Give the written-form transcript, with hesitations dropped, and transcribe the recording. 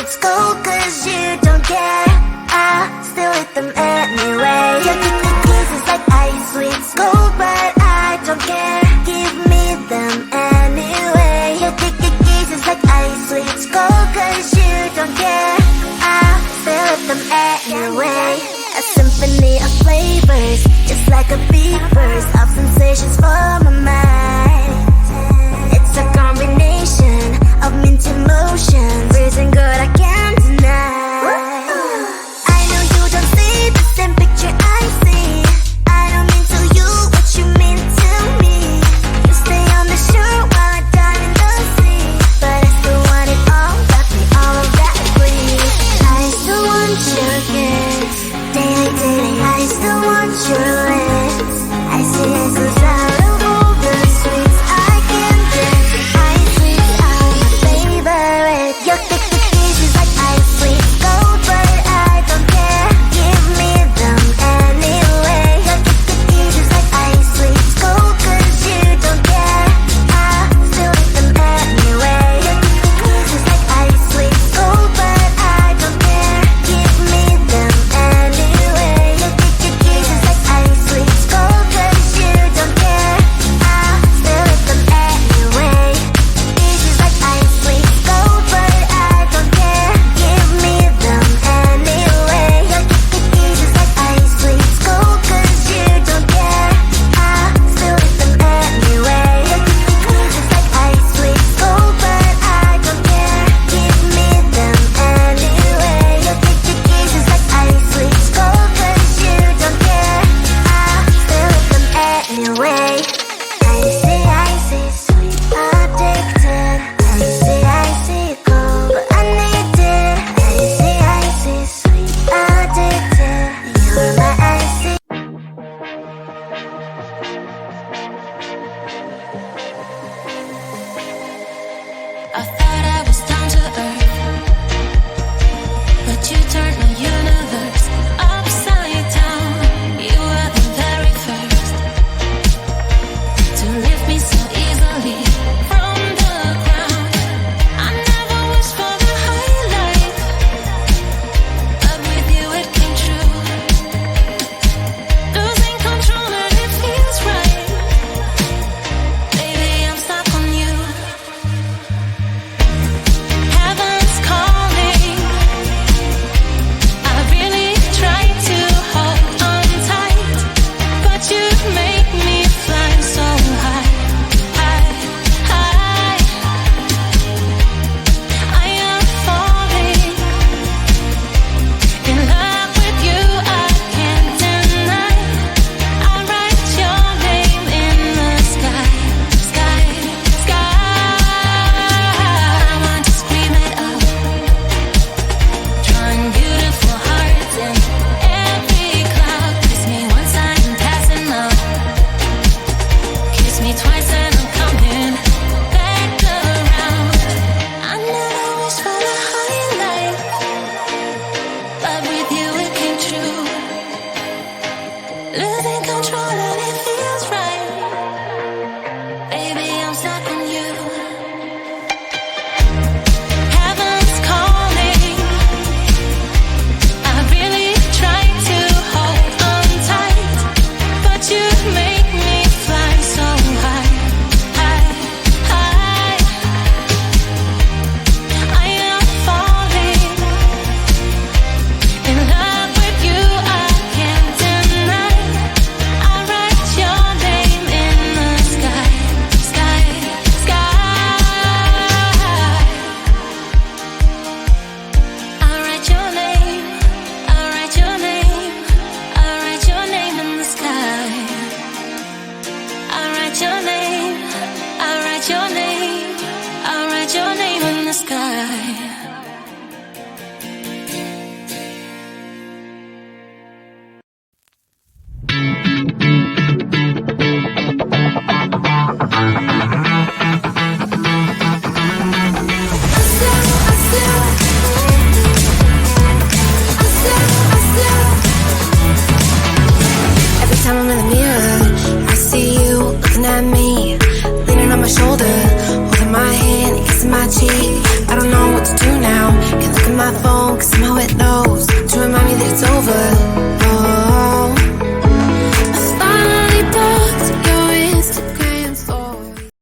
sweets gold, cause you don't care. I still eat them anyway. Your kisses like ice, sweets gold, but I don't care. Give me them anyway. Your kisses like ice, sweets gold, cause you don't care. I still eat them anyway. A symphony of flavors, just like a big burst of sensations for my mind. It's a combination of mint emotions, freezing good I can't deny. I know you don't see the same picture I see. I don't mean to you what you mean to me. You stay on the shore while I dive in the sea, but I still want it all, got me all of that please. I still want your kiss, daily, daily. I still want your lips. I see it goes out of all the sweets I can dance. Ice sweets are my favorite. Your kisses like ice sweets gold, but I don't care. Give me them anyway. Your kisses like ice sweets gold, cause you don't care. I still eat them anyway. Your kisses like ice sweets gold, but I don't care. Give me them anyway. Your kisses like ice sweets gold, cause you don't care. I still eat them anyway. Kisses like ice sweets gold, but I don't care. Give me them anyway. Your kisses like ice sweets gold, cause you don't care. I still eat them anyway. Your kisses like ice sweets gold, but I don't care. Give me them anyway. Your kisses like ice sweets gold, cause you don't care. I still eat them anyway. Icy, sweet, addicted. Icy, cold, but I need it. Icy, sweet, addicted. You're my icy. I thought I was down to earth, but you turned my universe upside down. You were the very first to lift me so easily from the ground. I never wished for the high life, but with you it came true. Losing control and it feels right. Baby, I'm stuck on you. Heaven's calling. I really tried to hold on tight, but you make me fly so high, high, high. I am falling in love with you, I can't deny. I write your name in the sky, sky, sky. I want to scream it out, drawing beautiful hearts in every cloud. Kiss me once I'm passing out, kiss me twice and I'm coming back around. I never wished for the high life, but with you it came true. Losing control and it feels right. Baby, I'm stuck on you. Heaven's calling. I really tried to hold on tight, but you make me fly so high, high, high. I am falling in love with you, I can't deny. I write your name in the sky, sky, sky. I write your name, I write your name, I write your name in the sky. I write your name, I write your name, I write your name in the sky. Every time I'm in the mirror, I see you looking at me, leaning on my shoulder, holding my hand and kissing my cheek. I don't know what to do now. You look at my phone